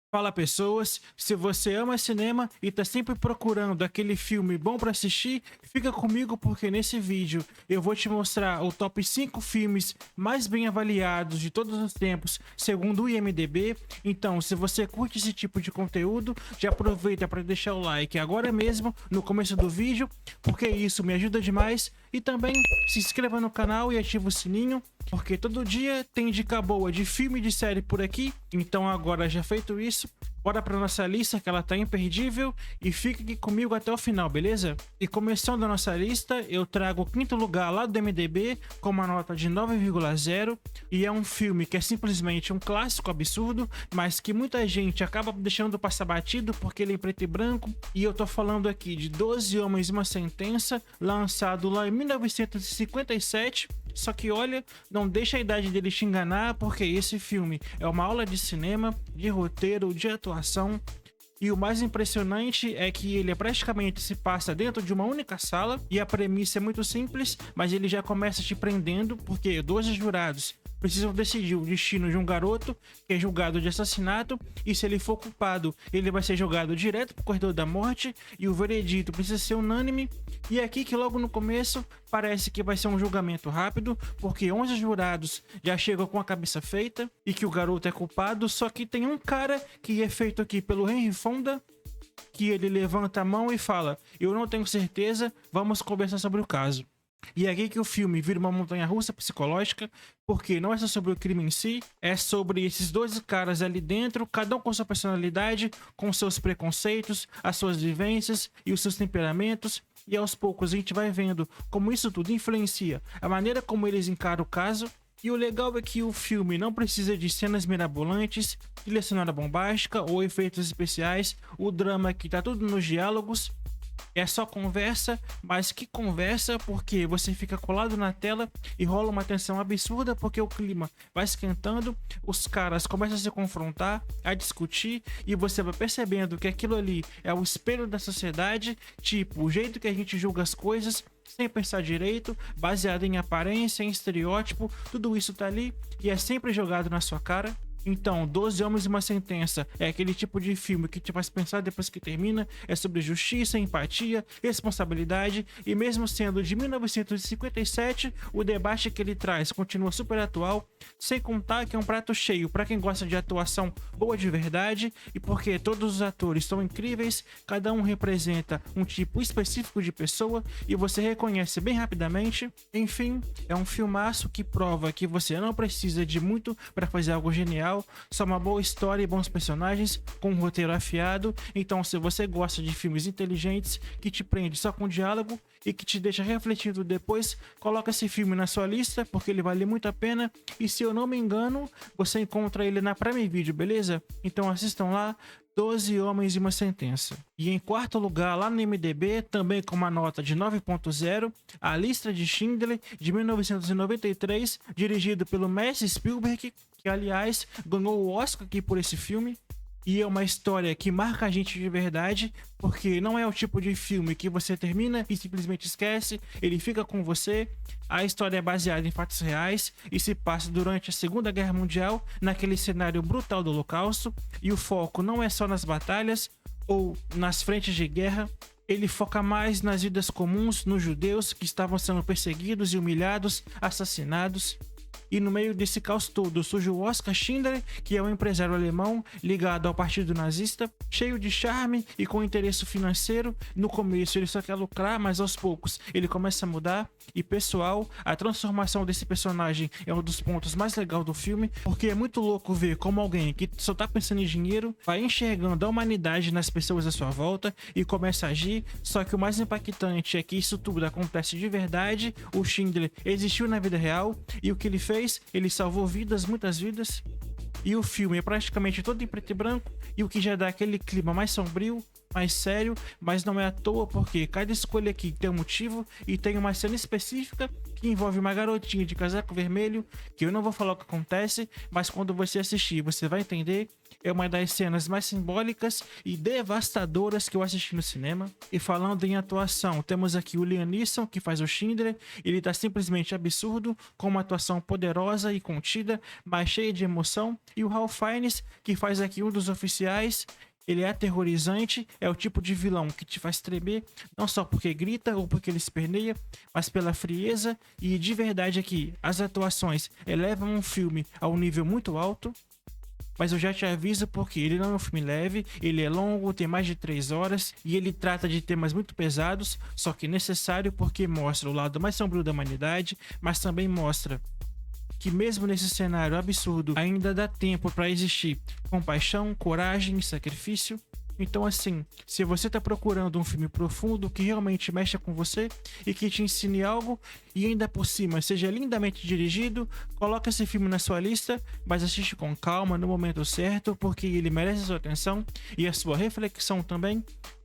Fala pessoas, se você ama cinema e tá sempre procurando aquele filme bom pra assistir, fica comigo porque nesse vídeo eu vou te mostrar o top 5 filmes mais bem avaliados de todos os tempos, segundo o IMDb. Então, se você curte esse tipo de conteúdo, já aproveita para deixar o like agora mesmo no começo do vídeo, porque isso me ajuda demais. E também se inscreva no canal e ativa o sininho, porque todo dia tem dica boa de filme e de série por aqui. Então agora já feito isso, bora pra nossa lista que ela tá imperdível e fica aqui comigo até o final, beleza? E começando a nossa lista, eu trago o quinto lugar lá do MDB com uma nota de 9,0 e é um filme que é simplesmente um clássico absurdo, mas que muita gente acaba deixando passar batido porque ele é em preto e branco, e eu tô falando aqui de 12 Homens e uma Sentença, lançado lá em 1957. Só que olha, não deixa a idade dele te enganar, porque esse filme é uma aula de cinema, de roteiro, de atuação. E o mais impressionante é que ele praticamente se passa dentro de uma única sala, e a premissa é muito simples, mas ele já começa te prendendo, porque 12 jurados precisam decidir o destino de um garoto que é julgado de assassinato, e se ele for culpado, ele vai ser jogado direto pro corredor da morte, e o veredito precisa ser unânime. E é aqui que logo no começo parece que vai ser um julgamento rápido, porque 11 jurados já chegam com a cabeça feita e que o garoto é culpado, só que tem um cara que é feito aqui pelo Henry Fonda, que ele levanta a mão e fala: "Eu não tenho certeza, vamos conversar sobre o caso". E é aqui que o filme vira uma montanha-russa psicológica, porque não é só sobre o crime em si, é sobre esses 12 caras ali dentro, cada um com sua personalidade, com seus preconceitos, as suas vivências e os seus temperamentos. E aos poucos a gente vai vendo como isso tudo influencia a maneira como eles encaram o caso. E o legal é que o filme não precisa de cenas mirabolantes, trilha sonora bombástica ou efeitos especiais. O drama aqui tá tudo nos diálogos. É só conversa, mas que conversa, porque você fica colado na tela e rola uma tensão absurda, porque o clima vai esquentando, os caras começam a se confrontar, a discutir, e você vai percebendo que aquilo ali é o espelho da sociedade, tipo, o jeito que a gente julga as coisas sem pensar direito, baseado em aparência, em estereótipo, tudo isso tá ali e é sempre jogado na sua cara. Então, 12 Homens e uma Sentença é aquele tipo de filme que te faz pensar depois que termina, é sobre justiça, empatia, responsabilidade, e mesmo sendo de 1957, o debate que ele traz continua super atual, sem contar que é um prato cheio para quem gosta de atuação boa de verdade, e porque todos os atores são incríveis, cada um representa um tipo específico de pessoa, e você reconhece bem rapidamente. Enfim, é um filmaço que prova que você não precisa de muito para fazer algo genial, só uma boa história e bons personagens, com um roteiro afiado. Então, se você gosta de filmes inteligentes, que te prende só com diálogo e que te deixa refletindo depois, coloca esse filme na sua lista, porque ele vale muito a pena. E se eu não me engano, você encontra ele na Prime Video, beleza? Então assistam lá, 12 Homens e uma Sentença. E em quarto lugar, lá no MDB, também com uma nota de 9,0, A Lista de Schindler, de 1993, dirigido pelo Messi Spielberg, que aliás ganhou o Oscar aqui por esse filme. E é uma história que marca a gente de verdade, porque não é o tipo de filme que você termina e simplesmente esquece, ele fica com você. A história é baseada em fatos reais e se passa durante a Segunda Guerra Mundial, naquele cenário brutal do Holocausto, e o foco não é só nas batalhas ou nas frentes de guerra. Ele foca mais nas vidas comuns, nos judeus que estavam sendo perseguidos e humilhados, assassinados. E no meio desse caos todo surge o Oskar Schindler, que é um empresário alemão ligado ao partido nazista, cheio de charme e com interesse financeiro. No começo ele só quer lucrar, mas aos poucos ele começa a mudar. E pessoal, a transformação desse personagem é um dos pontos mais legais do filme, porque é muito louco ver como alguém que só tá pensando em dinheiro vai enxergando a humanidade nas pessoas à sua volta e começa a agir. Só que o mais impactante é que isso tudo acontece de verdade. O Schindler existiu na vida real e o que ele fez? Ele salvou vidas, muitas vidas. E o filme é praticamente todo em preto e branco, e o que já dá aquele clima mais sombrio, mais sério, mas não é à toa, porque cada escolha aqui tem um motivo e tem uma cena específica que envolve uma garotinha de casaco vermelho, que eu não vou falar o que acontece, mas quando você assistir você vai entender. é uma das cenas mais simbólicas e devastadoras que eu assisti no cinema. E falando em atuação, temos aqui o Liam Neeson, que faz o Schindler. Ele tá simplesmente absurdo, com uma atuação poderosa e contida, mas cheia de emoção. E o Ralph Fiennes, que faz aqui um dos oficiais. Ele é aterrorizante, é o tipo de vilão que te faz tremer, não só porque grita ou porque ele esperneia, mas pela frieza. E de verdade aqui, as atuações elevam um filme a um nível muito alto. Mas eu já te aviso porque ele não é um filme leve, ele é longo, tem mais de 3 horas e ele trata de temas muito pesados, só que necessário porque mostra o lado mais sombrio da humanidade, mas também mostra que mesmo nesse cenário absurdo ainda dá tempo para existir compaixão, coragem e sacrifício. Então assim, se você tá procurando um filme profundo que realmente mexa com você e que te ensine algo e ainda por cima seja lindamente dirigido, coloca esse filme na sua lista, mas assiste com calma no momento certo, porque ele merece a sua atenção e a sua reflexão também.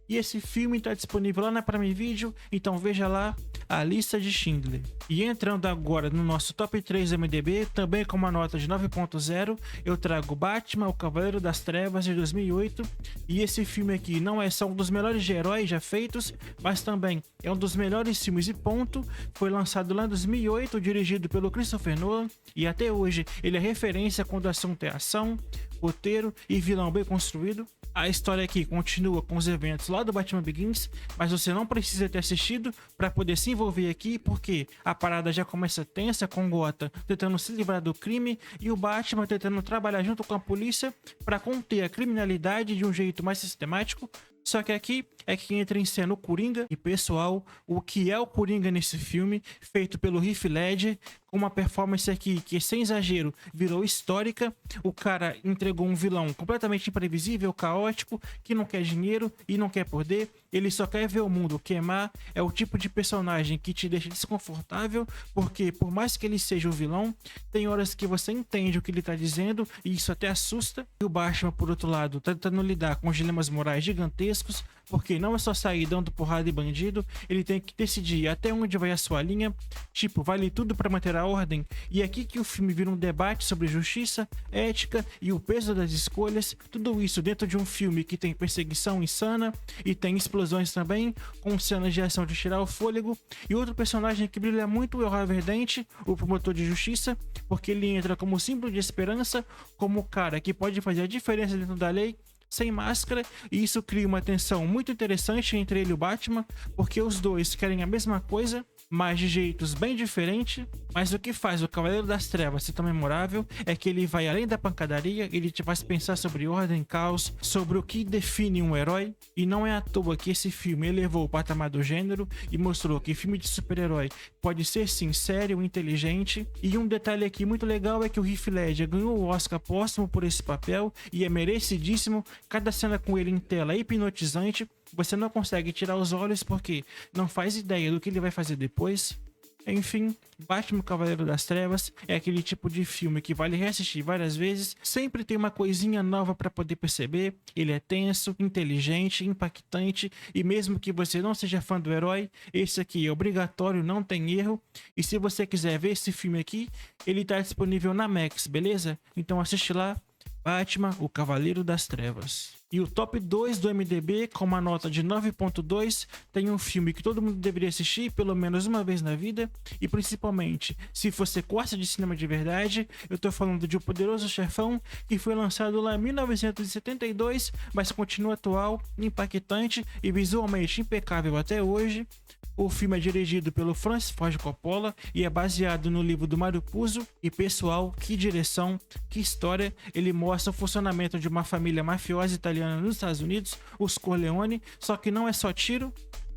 E esse filme está disponível lá na Prime Video, então veja lá a lista de Schindler. E entrando agora no nosso top 3 do MDB, também com uma nota de 9.0, eu trago Batman, o Cavaleiro das Trevas de 2008. E esse filme aqui não é só um dos melhores de heróis já feitos, mas também é um dos melhores filmes e ponto. Foi lançado lá em 2008, dirigido pelo Christopher Nolan, e até hoje ele é referência quando o assunto é ação, roteiro e vilão bem construído. A história aqui continua com os eventos lá do Batman Begins, mas você não precisa ter assistido para poder se envolver aqui, porque a parada já começa tensa, com Gotham tentando se livrar do crime e o Batman tentando trabalhar junto com a polícia para conter a criminalidade de um jeito mais sistemático. Só que aqui é que entra em cena o Coringa. E pessoal, o que é o Coringa nesse filme, feito pelo Heath Ledger, com uma performance aqui que, sem exagero, virou histórica. O cara entregou um vilão completamente imprevisível, caótico, que não quer dinheiro e não quer poder. Ele só quer ver o mundo queimar. É o tipo de personagem que te deixa desconfortável, porque por mais que ele seja o vilão, tem horas que você entende o que ele tá dizendo e isso até assusta. E o Batman, por outro lado, tá tentando lidar com dilemas morais gigantescos, porque não é só sair dando porrada e bandido, ele tem que decidir até onde vai a sua linha, tipo, vale tudo para manter a ordem. E é aqui que o filme vira um debate sobre justiça, ética e o peso das escolhas, tudo isso dentro de um filme que tem perseguição insana e tem explosões também, com cenas de ação de tirar o fôlego. E outro personagem que brilha muito é o Harvey Dent, o promotor de justiça, porque ele entra como símbolo de esperança, como o cara que pode fazer a diferença dentro da lei, sem máscara, e isso cria uma tensão muito interessante entre ele e o Batman, porque os dois querem a mesma coisa, mas de jeitos bem diferentes. Mas o que faz o Cavaleiro das Trevas ser tão memorável é que ele vai além da pancadaria, ele te faz pensar sobre ordem, caos, sobre o que define um herói, e não é à toa que esse filme elevou o patamar do gênero e mostrou que filme de super-herói pode ser sim sério, inteligente. E um detalhe aqui muito legal é que o Heath Ledger ganhou o Oscar póstumo por esse papel e é merecidíssimo. Cada cena com ele em tela é hipnotizante, você não consegue tirar os olhos porque não faz ideia do que ele vai fazer depois. Enfim, Batman Cavaleiro das Trevas é aquele tipo de filme que vale reassistir várias vezes, sempre tem uma coisinha nova para poder perceber. Ele é tenso, inteligente, impactante, e mesmo que você não seja fã do herói, esse aqui é obrigatório, não tem erro. E se você quiser ver esse filme aqui, ele tá disponível na Max, beleza? Então assiste lá, Batman, o Cavaleiro das Trevas. E o top 2 do MDB, com uma nota de 9.2, tem um filme que todo mundo deveria assistir pelo menos uma vez na vida, e principalmente se você gosta de cinema de verdade. Eu tô falando de O Poderoso Chefão, que foi lançado lá em 1972, mas continua atual, impactante e visualmente impecável até hoje. O filme é dirigido pelo Francis Ford Coppola e é baseado no livro do Mario Puzo. E pessoal, que direção, que história! Ele mostra o funcionamento de uma família mafiosa italiana nos Estados Unidos, os Corleone, só que não é só tiro.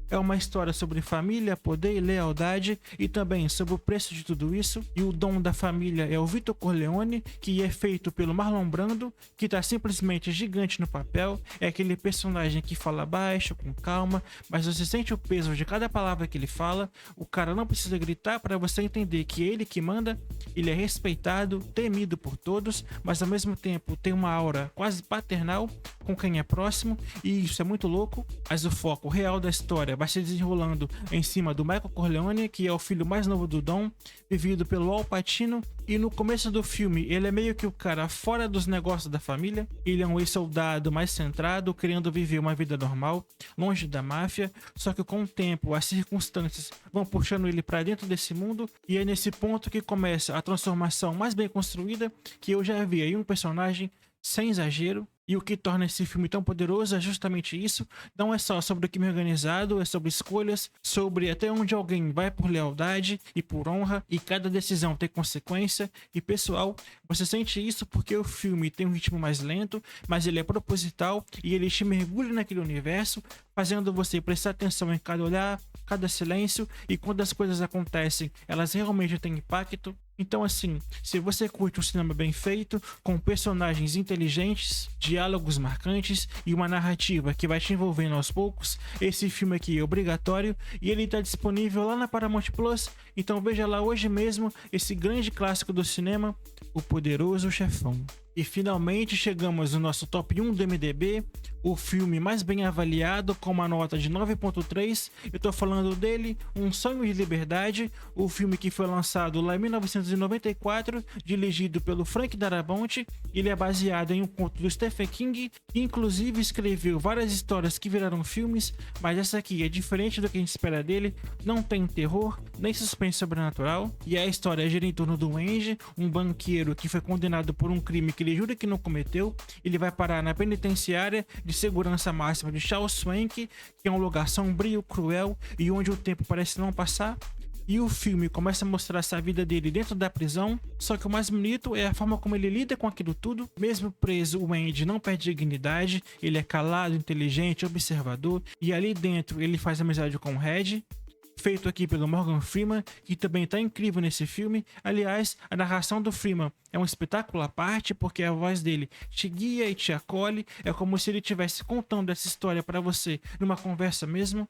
É uma história sobre família, poder e lealdade, e também sobre o preço de tudo isso. E o dom da família é o Vito Corleone, que é feito pelo Marlon Brando, que tá simplesmente gigante no papel. É aquele personagem que fala baixo, com calma, mas você sente o peso de cada palavra que ele fala. O cara não precisa gritar para você entender que é ele que manda. Ele é respeitado, temido por todos, mas ao mesmo tempo tem uma aura quase paternal com quem é próximo, e isso é muito louco. Mas o foco real da história história vai se desenrolando em cima do Michael Corleone, que é o filho mais novo do Dom, vivido pelo Al Pacino, e no começo do filme ele é meio que o cara fora dos negócios da família, ele é um ex-soldado mais centrado, querendo viver uma vida normal, longe da máfia, só que com o tempo as circunstâncias vão puxando ele para dentro desse mundo, e é nesse ponto que começa a transformação mais bem construída que eu já vi aí um personagem sem exagero. E o que torna esse filme tão poderoso é justamente isso. Não é só sobre o crime organizado, é sobre escolhas, sobre até onde alguém vai por lealdade e por honra, e cada decisão tem consequência. E pessoal, você sente isso porque o filme tem um ritmo mais lento, mas ele é proposital e ele te mergulha naquele universo, fazendo você prestar atenção em cada olhar, cada silêncio, e quando as coisas acontecem, elas realmente têm impacto. Então assim, se você curte um cinema bem feito, com personagens inteligentes, diálogos marcantes e uma narrativa que vai te envolvendo aos poucos, esse filme aqui é obrigatório e ele está disponível lá na Paramount Plus, então veja lá hoje mesmo esse grande clássico do cinema, O Poderoso Chefão. E finalmente chegamos no nosso top 1 do MDB, o filme mais bem avaliado com uma nota de 9.3. Eu tô falando dele, Um Sonho de Liberdade, o filme que foi lançado lá em 1994, dirigido pelo Frank Darabont. Ele é baseado em um conto do Stephen King, que inclusive escreveu várias histórias que viraram filmes, mas essa aqui é diferente do que a gente espera dele, não tem terror, nem suspense sobrenatural, e a história gira em torno do Andy, um banqueiro que foi condenado por um crime que ele jura que não cometeu. Ele vai parar na penitenciária de segurança máxima de Charles Swank, que é um lugar sombrio, cruel e onde o tempo parece não passar. E o filme começa a mostrar essa vida dele dentro da prisão, só que o mais bonito é a forma como ele lida com aquilo tudo. Mesmo preso, o Andy não perde dignidade, ele é calado, inteligente, observador, e ali dentro ele faz amizade com o Red, feito aqui pelo Morgan Freeman, que também tá incrível nesse filme. Aliás, a narração do Freeman é um espetáculo à parte, porque a voz dele te guia e te acolhe, é como se ele estivesse contando essa história para você numa conversa mesmo.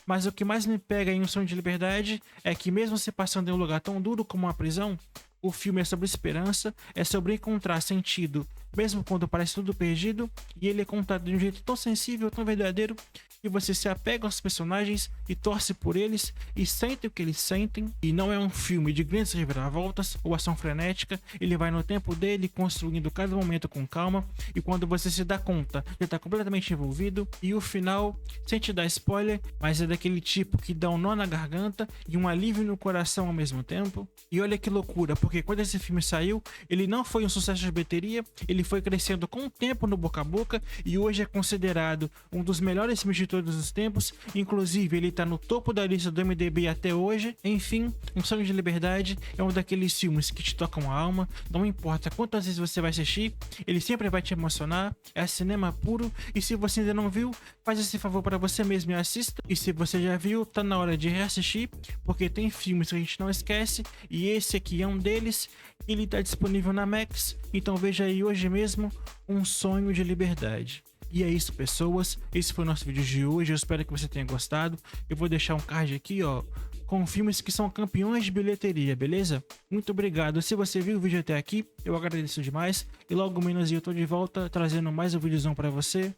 Mas o que mais me pega em Um Sonho de Liberdade é que mesmo se passando em um lugar tão duro como uma prisão, o filme é sobre esperança, é sobre encontrar sentido, mesmo quando parece tudo perdido, e ele é contado de um jeito tão sensível, tão verdadeiro, que você se apega aos personagens e torce por eles e sente o que eles sentem. E não é um filme de grandes reviravoltas ou ação frenética, ele vai no tempo dele, construindo cada momento com calma, e quando você se dá conta, já está completamente envolvido. E o final, sem te dar spoiler, mas é daquele tipo que dá um nó na garganta e um alívio no coração ao mesmo tempo. E olha que loucura, porque quando esse filme saiu, ele não foi um sucesso de bilheteria, ele foi crescendo com o tempo no boca a boca, e hoje é considerado um dos melhores filmes de todos os tempos. Inclusive ele tá no topo da lista do MDB até hoje. Enfim, Um Sonho de Liberdade é um daqueles filmes que te tocam a alma, não importa quantas vezes você vai assistir, ele sempre vai te emocionar, é cinema puro. E se você ainda não viu, faz esse favor para você mesmo e assista. E se você já viu, tá na hora de reassistir, porque tem filmes que a gente não esquece, e esse aqui é um deles. Ele tá disponível na Max, então veja aí hoje mesmo, Um Sonho de Liberdade. E é isso, pessoas, esse foi o nosso vídeo de hoje, eu espero que você tenha gostado. Eu vou deixar um card aqui, ó, com filmes que são campeões de bilheteria, beleza? Muito obrigado, se você viu o vídeo até aqui, eu agradeço demais. E logo menos eu tô de volta, trazendo mais um videozão pra você.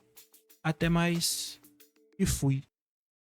Até mais, e fui.